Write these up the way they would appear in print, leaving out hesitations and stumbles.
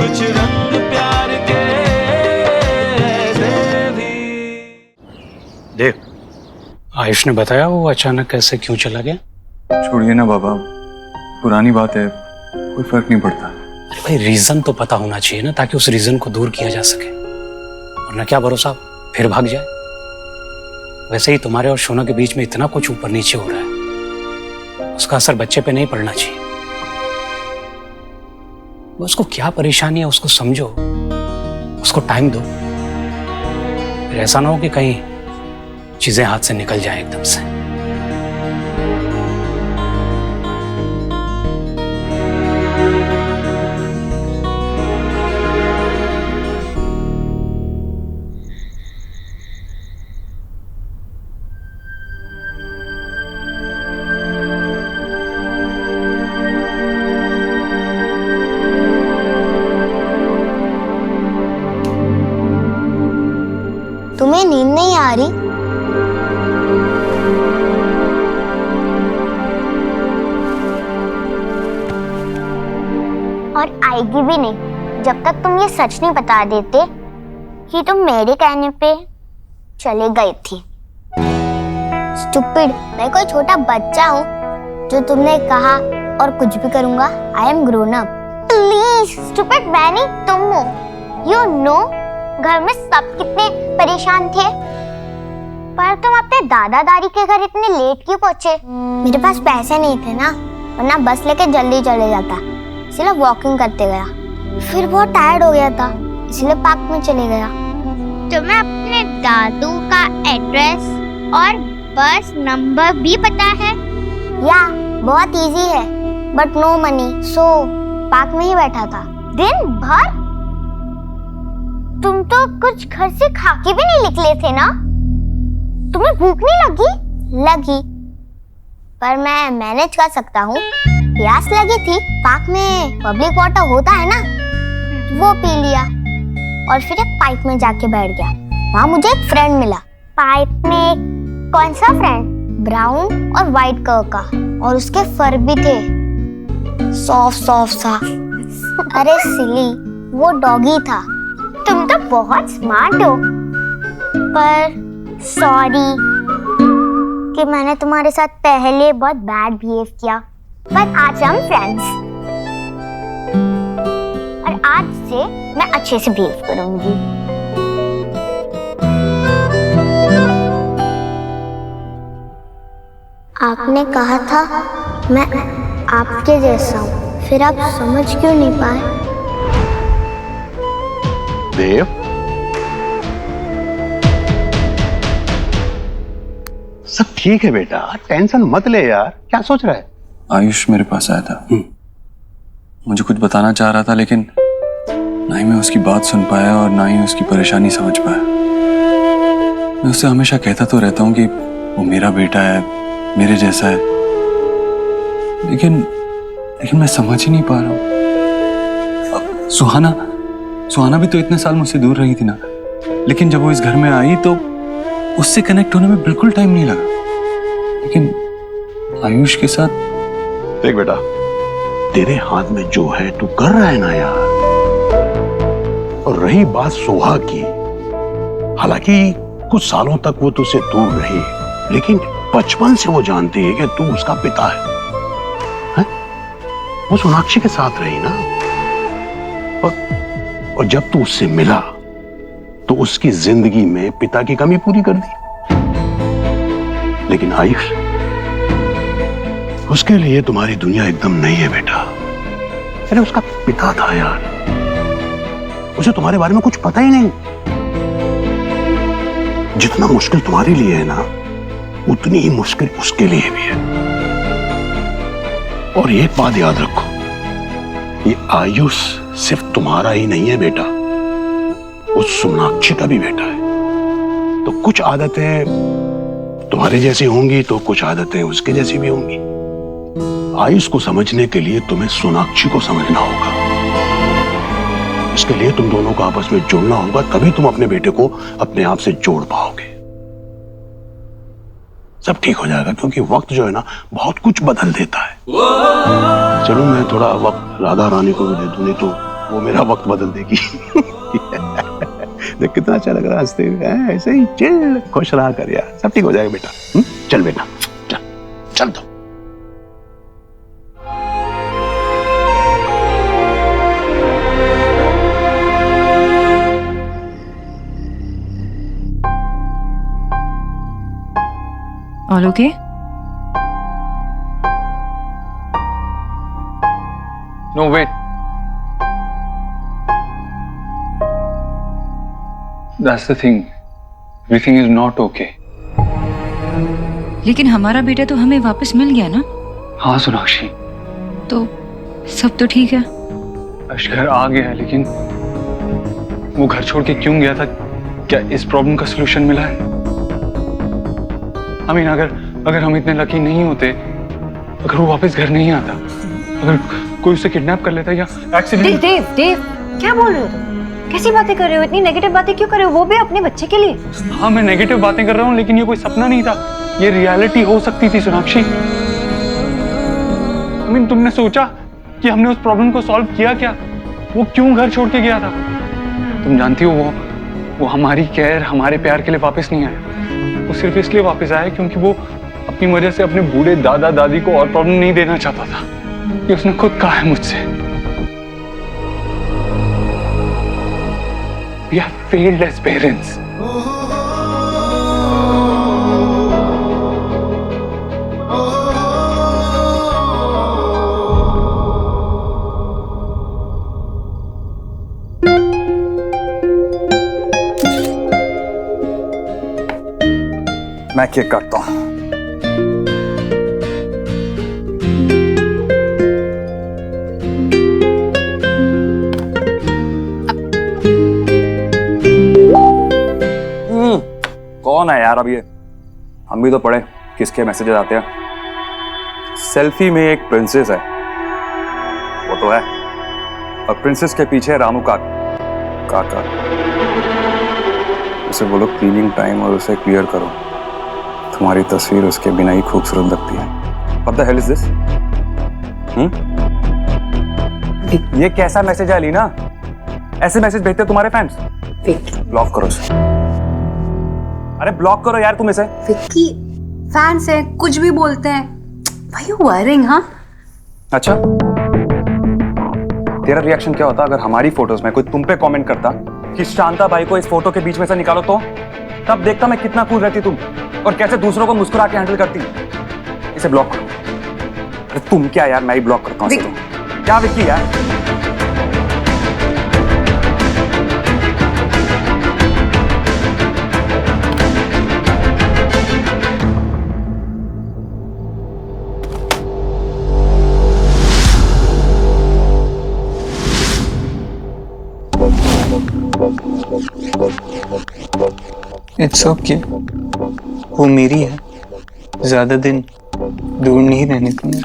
कुछ रंग प्यार के ऐसे भी। देख, आयुष ने बताया वो अचानक कैसे क्यों चला गया? छोड़िए ना बाबा, पुरानी बात है, कोई फर्क नहीं पड़ता। अरे भाई, रीजन तो पता होना चाहिए ना, ताकि उस रीजन को दूर किया जा सके, वरना क्या भरोसा फिर भाग जाए। वैसे ही तुम्हारे और शोना के बीच में इतना कुछ ऊपर नीचे हो रहा है, उसका असर बच्चे पे नहीं पड़ना चाहिए। उसको क्या परेशानी है उसको समझो, उसको टाइम दो। फिर ऐसा ना हो कि कहीं चीजें हाथ से निकल जाए एकदम से। तुम्हें नींद नहीं आ रही? और आएगी भी नहीं जब तक तुम ये सच नहीं बता देते कि तुम मेरे कहने पे चले गए थे। स्टूपिड, मैं कोई छोटा बच्चा हूँ जो तुमने कहा और कुछ भी करूंगा। I am grown up. Please stupid, मैं नहीं तुम हो। यू नो घर में सब कितने परेशान थे, पर तुम अपने दादा दादी के घर इतने लेट क्यों पहुंचे? मेरे पास पैसे नहीं थे ना, वरना बस लेके जल्दी चले जाता, इसलिए वॉकिंग करते गया। फिर बहुत टायर्ड हो गया था, इसलिए पार्क में चले गया। तुम्हें अपने दादू का एड्रेस और बस नंबर भी पता है? या बहुत इजी है, but no money, so park में ही बैठा था दिन भर। तुम तो कुछ घर से खा के भी नहीं निकले थे ना? तुम्हें भूख नहीं लगी? लगी, पर मैं मैनेज कर सकता हूँ। प्यास लगी थी, पार्क में पब्लिक वाटर होता है ना, वो पी लिया और फिर एक पाइप में जाके बैठ गया। वहाँ मुझे एक फ्रेंड मिला। पाइप में कौन सा फ्रेंड? ब्राउन और व्हाइट कलर का, और उसके फर भी थे सॉफ्ट सॉफ्ट सा। अरे सिली, वो डॉगी था। तुम तो बहुत स्मार्ट हो, पर सॉरी कि मैंने तुम्हारे साथ पहले बहुत बैड बिहेव किया, पर आज हम फ्रेंड्स, और आज से मैं अच्छे से बिहेव करूंगी। आपने कहा था मैं आपके जैसा हूँ, फिर आप समझ क्यों नहीं पाए? देव, सब ठीक है बेटा, टेंशन मत ले यार। क्या सोच रहा है? आयुष मेरे पास आया था, मुझे कुछ बताना चाह रहा था, लेकिन ना ही मैं उसकी बात सुन पाया और ना ही उसकी परेशानी समझ पाया। मैं उससे हमेशा कहता तो रहता हूँ कि वो मेरा बेटा है, मेरे जैसा है, लेकिन मैं समझ ही नहीं पा रहा हूँ। सुहाना भी तो इतने साल मुझसे दूर रही थी ना, लेकिन जब वो इस घर में आई तो उससे कनेक्ट होने में बिल्कुल टाइम नहीं लगा। लेकिन आयुष के साथ देख बेटा, तेरे हाथ में जो है तू कर रहा है ना यार। और रही बात सोहा की, हालांकि कुछ सालों तक वो तुझसे दूर रही, लेकिन बचपन से वो जानती है कि तू उसका पिता है? वो सोनाक्षी के साथ रही ना, और जब तू उससे मिला तो उसकी जिंदगी में पिता की कमी पूरी कर दी। लेकिन आयुष, उसके लिए तुम्हारी दुनिया एकदम नई है बेटा। अरे उसका पिता था यार, उसे तुम्हारे बारे में कुछ पता ही नहीं। जितना मुश्किल तुम्हारे लिए है ना, उतनी ही मुश्किल उसके लिए भी है। और एक बात याद रखो, ये आयुष सिर्फ तुम्हारा ही नहीं है बेटा, उस सोनाक्षी का भी बेटा है। तो कुछ आदतें तुम्हारे जैसी होंगी तो कुछ आदतें उसके जैसी भी होंगी। आयुष को समझने के लिए तुम्हें सोनाक्षी को समझना होगा। इसके लिए तुम दोनों को आपस में जोड़ना होगा, तभी तुम अपने बेटे को अपने आप से जोड़ पाओगे। सब ठीक हो जाएगा, क्योंकि वक्त जो है ना बहुत कुछ बदल देता है। चलो मैं थोड़ा वक्त राधा रानी को भी दे दूं, नहीं तो वो मेरा वक्त बदल देगी। देख कितना अच्छा लग रहा है हंसते हुए, ऐसे ही चिल खुश रहा कर यार, सब ठीक हो जाएगा बेटा। चल बेटा चल चल तो। All okay? No, wait. That's the thing. Everything is not okay. लेकिन हमारा बेटा तो हमें वापस मिल गया ना? हाँ सोनाक्षी, तो सब तो ठीक है। अर्श घर आ गया है, लेकिन वो घर छोड़ के क्यों गया था? क्या इस प्रॉब्लम का सलूशन मिला है? I mean, अगर हम इतने लकी नहीं होते, अगर वो वापस घर नहीं आता, अगर कोई उसे किडनैप कर लेता या एक्सीडेंट। देव, क्या बोल रहे हो तुम? कैसी बातें कर रहे हो? इतनी नेगेटिव बातें क्यों कर रहे हो? वो भी अपने बच्चे के लिए। हाँ मैं नेगेटिव बातें कर रहा हूँ, लेकिन ये कोई सपना नहीं था, ये रियलिटी हो सकती थी सोनाक्षी। I mean, तुमने सोचा कि हमने उस प्रॉब्लम को सॉल्व किया क्या? वो क्यों घर छोड़ के गया था? तुम जानती हो वो हमारी केयर, हमारे प्यार के लिए वापस नहीं आया। वो सिर्फ इसलिए वापस आया क्योंकि वो अपनी वजह से अपने बूढ़े दादा दादी को और प्रॉब्लम नहीं देना चाहता था। ये उसने खुद कहा है मुझसे। We have failed as parents. मैं केक काटता हूँ। कौन है यार अब ये? हम भी तो पढ़े किसके मैसेजेस आते हैं। सेल्फी में एक प्रिंसेस है, वो तो है, और प्रिंसेस के पीछे रामू काका। उसे बोलो क्लीनिंग टाइम और उसे क्लियर करो। तुम्हारी तस्वीर उसके बिना ही खूबसूरत लगती है। What the hell is this? ये कैसा मैसेज है अलीना? ऐसे मैसेज भेजते तुम्हारे फैंस? ब्लॉक करो उसे। अरे ब्लॉक करो यार तुम इसे। विक्की, फैंस हैं, कुछ भी बोलते हैं। Why you worrying, हाँ? अच्छा, तेरा रिएक्शन क्या होता अगर हमारी फोटोज में कोई तुम पे कमेंट करता कि शांता भाई को इस फोटो के बीच में से निकालो? तो तब देखता मैं कितना कूल रहती तुम, और कैसे दूसरों को मुस्कुरा के हैंडल करती। इसे ब्लॉक करो। अरे तुम क्या यार, मैं ही ब्लॉक करता हूँ। क्या विक्की यार? इट्स ओके, वो मेरी है, ज्यादा दिन दूर नहीं रहने दूंगा।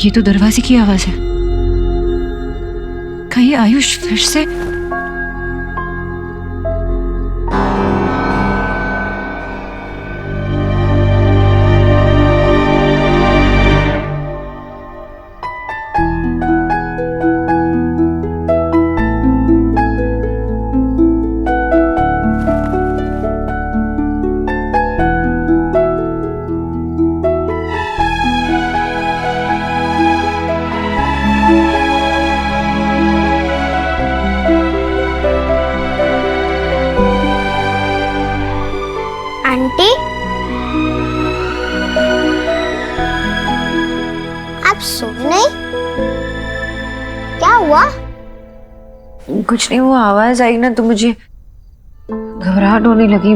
ये तो दरवाजे की आवाज है। कहीं आयुष फिर से? आंटी, आप सो नहीं? क्या हुआ? कुछ नहीं, वो आवाज आई ना तो मुझे घबराहट होने लगी।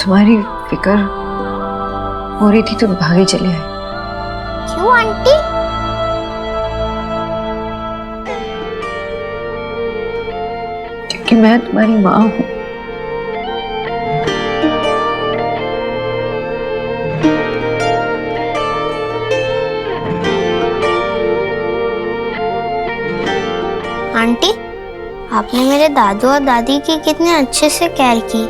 तुम्हारी फिक्र हो रही थी तो भागे चले आए। क्यों आंटी? क्योंकि मैं तुम्हारी माँ हूँ। आंटी, आपने मेरे दादू और दादी की कितने अच्छे से केयर की।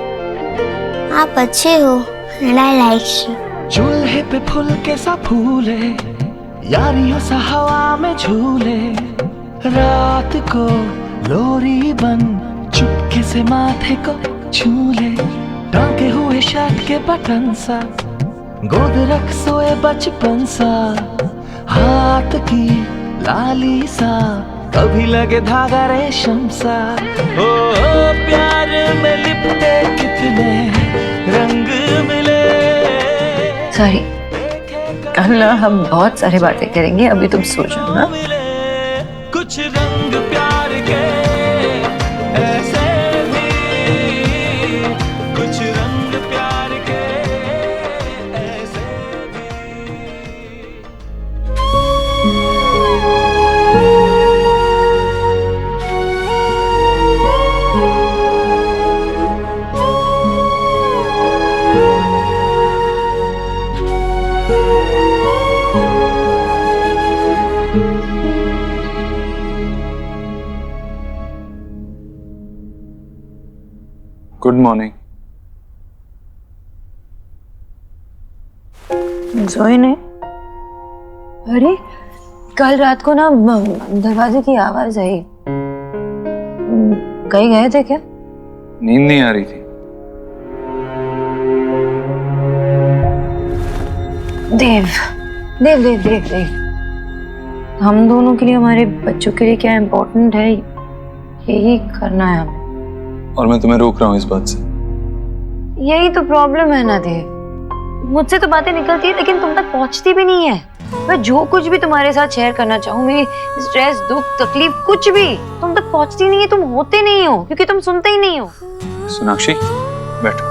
आप अच्छे हो एंड आई लाइक यू। चूल्हे पे फूल के सा फूले, यारियों सा हवा में झूले, रात को लोरी बन चुपके से माथे को छूले, टांगे हुए शर्ट के बटन सा, गोद रख सोए बचपन सा, हाथ की लाली सा, कभी लगे धागा रेशम सा। ओ प्यार में लिपटे कितने रंग मिले। सॉरी, कल हम बहुत सारी बातें करेंगे, अभी तुम सो जाओ ना। कुछ रंग प्यार के ऐसे भी, कुछ रंग प्यार के ऐसे भी। Good morning. सोए नहीं? अरे कल रात को ना दरवाजे की आवाज आई। कहीं गए थे क्या? नींद नहीं आ रही थी। देव देव देव देव देव, हम दोनों के लिए, हमारे बच्चों के लिए क्या इम्पोर्टेंट है, यही करना है हमें। और मैं तुम्हें रोक रहा हूँ इस बात से। यही तो प्रॉब्लम है ना देव, मुझसे तो बातें निकलती है लेकिन तुम तक पहुंचती भी नहीं है। मैं जो कुछ भी तुम्हारे साथ शेयर करना चाहूँ, मेरी स्ट्रेस, दुख, तकलीफ, कुछ भी तुम तक पहुंचती नहीं है। तुम होते नहीं हो क्योंकि तुम सुनते ही नहीं हो। सोनाक्षी बैठो।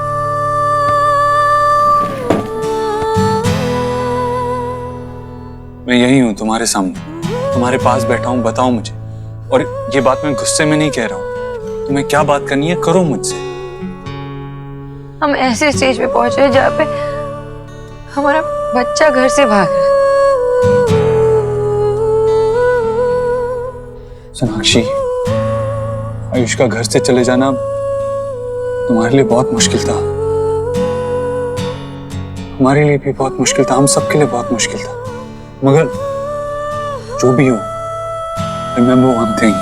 मैं यही हूँ तुम्हारे सामने, तुम्हारे पास बैठा हूँ। बताओ मुझे, और ये बात मैं गुस्से में नहीं कह रहा हूँ। तुम्हें क्या बात करनी है करो मुझसे। हम ऐसे स्टेज पे पहुंचे जहाँ पे हमारा बच्चा घर से भाग रहा है। सोनाक्षी, आयुष का घर से चले जाना तुम्हारे लिए बहुत मुश्किल था, हमारे लिए भी बहुत मुश्किल था, हम सबके लिए बहुत मुश्किल था। मगर जो भी हो, remember one thing,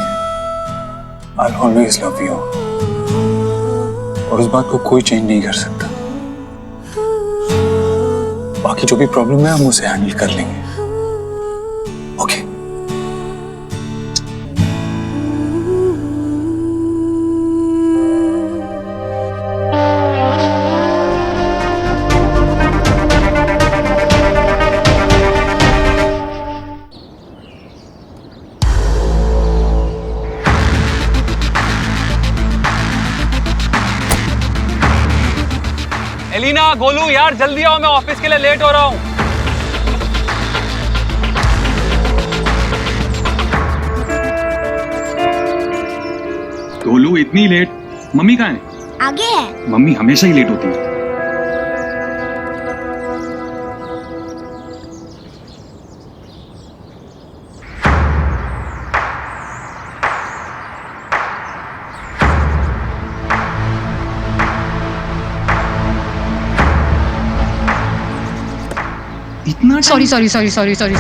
I'll always love you, और उस बात को कोई चेंज नहीं कर सकता। बाकी जो भी प्रॉब्लम है हम उसे हैंडल कर लेंगे। ओके? एलिना, गोलू यार जल्दी आओ, मैं ऑफिस के लिए लेट हो रहा हूँ। गोलू इतनी लेट? मम्मी कहाँ है? आगे है। मम्मी हमेशा ही लेट होती है। इतना sorry sorry sorry sorry sorry.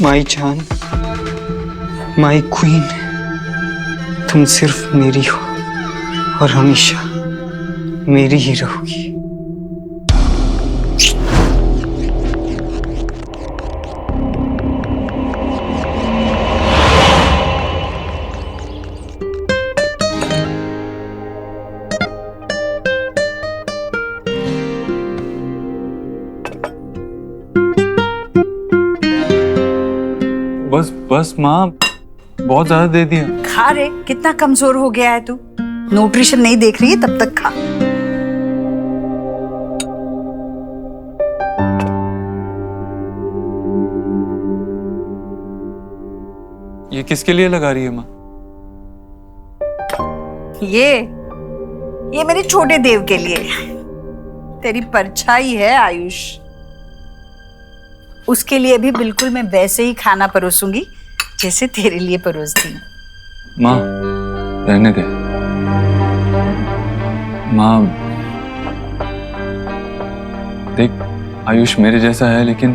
My जान, माई क्वीन, तुम सिर्फ मेरी हो और हमेशा मेरी ही रहोगी। बस बस माँ, बहुत ज्यादा दे दिया। खा रे, कितना कमजोर हो गया है तू। न्यूट्रिशन नहीं देख रही है तब तक खा। ये किसके लिए लगा रही है माँ? ये मेरे छोटे देव के लिए। तेरी परछाई है आयुष, उसके लिए भी बिल्कुल मैं वैसे ही खाना परोसूंगी जैसे तेरे लिए परोसती हूँ। माँ रहने दे। माँ देख, आयुष मेरे जैसा है लेकिन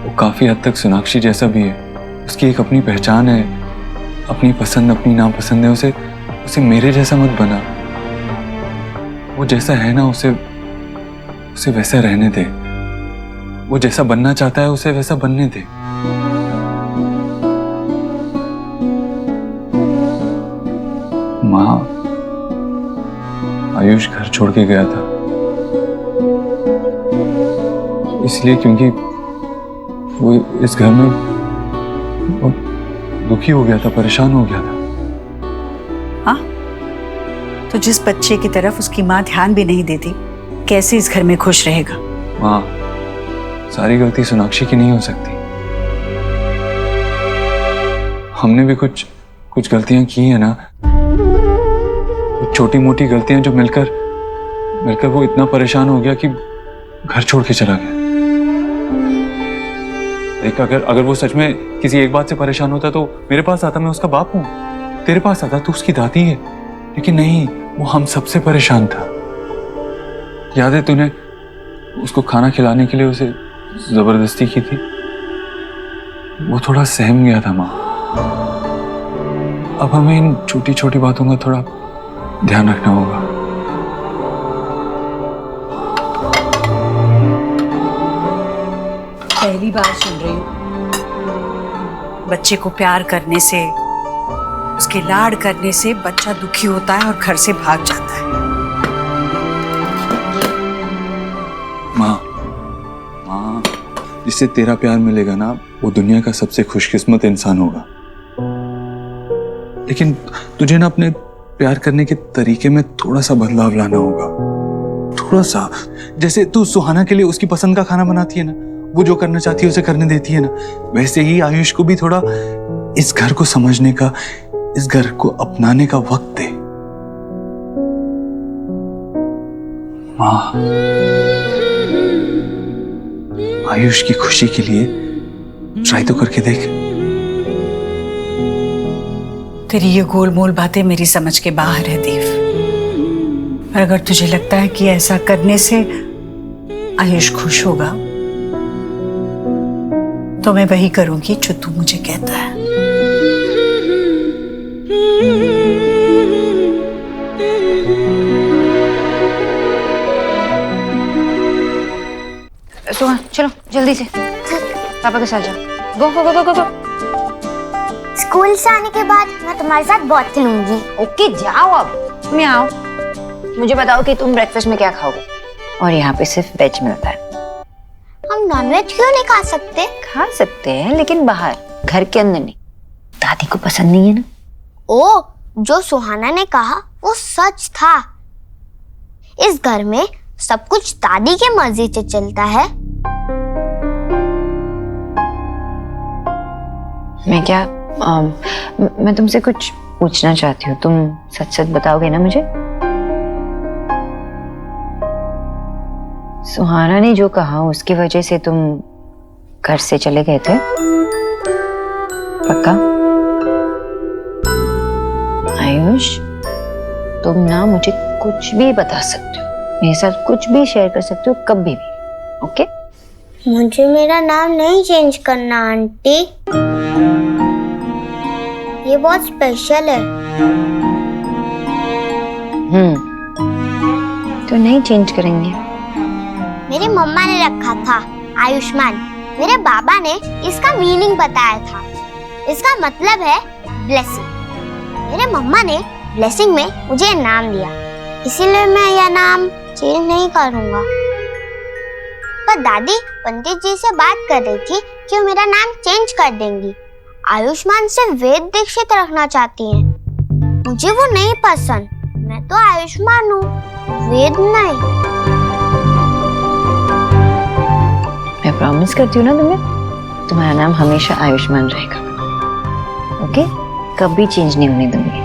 वो काफी हद तक सोनाक्षी जैसा भी है। उसकी एक अपनी पहचान है, अपनी पसंद अपनी नापसंद है। उसे मेरे जैसा मत बना। वो जैसा है ना, उसे वैसा रहने दे। वो जैसा बनना चाहता है उसे वैसा बनने दे। माँ, आयुष घर छोड़ के गया था इसलिए क्योंकि वो इस घर में वो दुखी हो गया था, परेशान हो गया था। हाँ, तो जिस बच्चे की तरफ उसकी माँ ध्यान भी नहीं देती, कैसे इस घर में खुश रहेगा? माँ, सारी गलती सोनाक्षी की नहीं हो सकती। हमने भी कुछ गलतियां की है ना, छोटी मोटी गलतियां जो मिलकर वो इतना परेशान हो गया कि घर छोड़ के चला गया। देख, अगर वो सच में किसी एक बात से परेशान होता तो मेरे पास आता, मैं उसका बाप हूं। तेरे पास आता तो उसकी दादी है। लेकिन नहीं, वो हम सबसे परेशान था। याद है तूने उसको खाना खिलाने के लिए उसे जबरदस्ती की थी? वो थोड़ा सहम गया था माँ। अब हमें इन छोटी छोटी बातों का थोड़ा ध्यान रखना होगा। पहली बार सुन रही हूँ बच्चे को प्यार करने से, उसके लाड करने से बच्चा दुखी होता है और घर से भाग जाता है। माँ, जिससे तेरा प्यार मिलेगा ना, वो दुनिया का सबसे खुशकिस्मत इंसान होगा। लेकिन तुझे ना अपने प्यार करने के तरीके में थोड़ा सा बदलाव लाना होगा। थोड़ा सा, जैसे तू सुहाना के लिए उसकी पसंद का खाना बनाती है ना, वो जो करना चाहती है उसे करने देती है ना, वैसे ही आयुष को भी थोड़ा इस घर को समझने का, इस घर को अपनाने का वक्त दे। माँ, आयुष की खुशी के लिए ट्राई तो करके देख। तेरी ये गोलमोल बातें मेरी समझ के बाहर है देव। और अगर तुझे लगता है कि ऐसा करने से आयुष खुश होगा, तो मैं वही करूंगी जो तू मुझे कहता है। सुहा, चलो जल्दी से पापा के साथ जाओ। गो गो गो गो गो। स्कूल से आने के बाद मैं तुम्हारे साथ बहुत खेलूंगी। ओके, जाओ अब। तुम यहाँ आओ, मुझे बताओ कि तुम ब्रेकफास्ट में क्या खाओगे। और यहाँ पे सिर्फ वेज मिलता है। हम नॉनवेज क्यों नहीं खा सकते? खा सकते हैं लेकिन बाहर, घर के अंदर नहीं। दादी को पसंद नहीं है ना। ओ, जो सुहाना ने कहा वो सच था। इस घर में सब कुछ दादी के मर्जी से चलता है। मैं तुमसे कुछ पूछना चाहती हूँ, तुम सच सच बताओगे ना मुझे? सुहाना ने जो कहा उसकी वजह से तुम घर से चले गए थे? पक्का? आयुष, तुम ना मुझे कुछ भी बता सकते हो, मेरे साथ कुछ भी शेयर कर सकते हो, कभी भी। ओके? मुझे मेरा नाम नहीं चेंज करना आंटी, ये बहुत स्पेशल है। तो नहीं चेंज करेंगे। मेरी मम्मा ने रखा था आयुष्मान। मेरे बाबा ने इसका मीनिंग बताया था। इसका मतलब है ब्लेसिंग। मेरे मम्मा ने ब्लेसिंग में मुझे नाम दिया, इसीलिए मैं यह नाम चेंज नहीं करूंगा। पर दादी पंडित जी से बात कर रही थी कि वो मेरा नाम चेंज कर देंगी। आयुष्मान से वेद दीक्षित रखना चाहती हैं। मुझे वो नहीं पसंद। मैं तो आयुष्मान हूँ, वेद नहीं। मैं प्रॉमिस करती हूँ ना तुम्हारा नाम हमेशा आयुष्मान रहेगा। ओके? कभी चेंज नहीं होने दूंगी।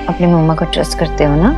अपनी मम्मा को ट्रस्ट करते हो ना?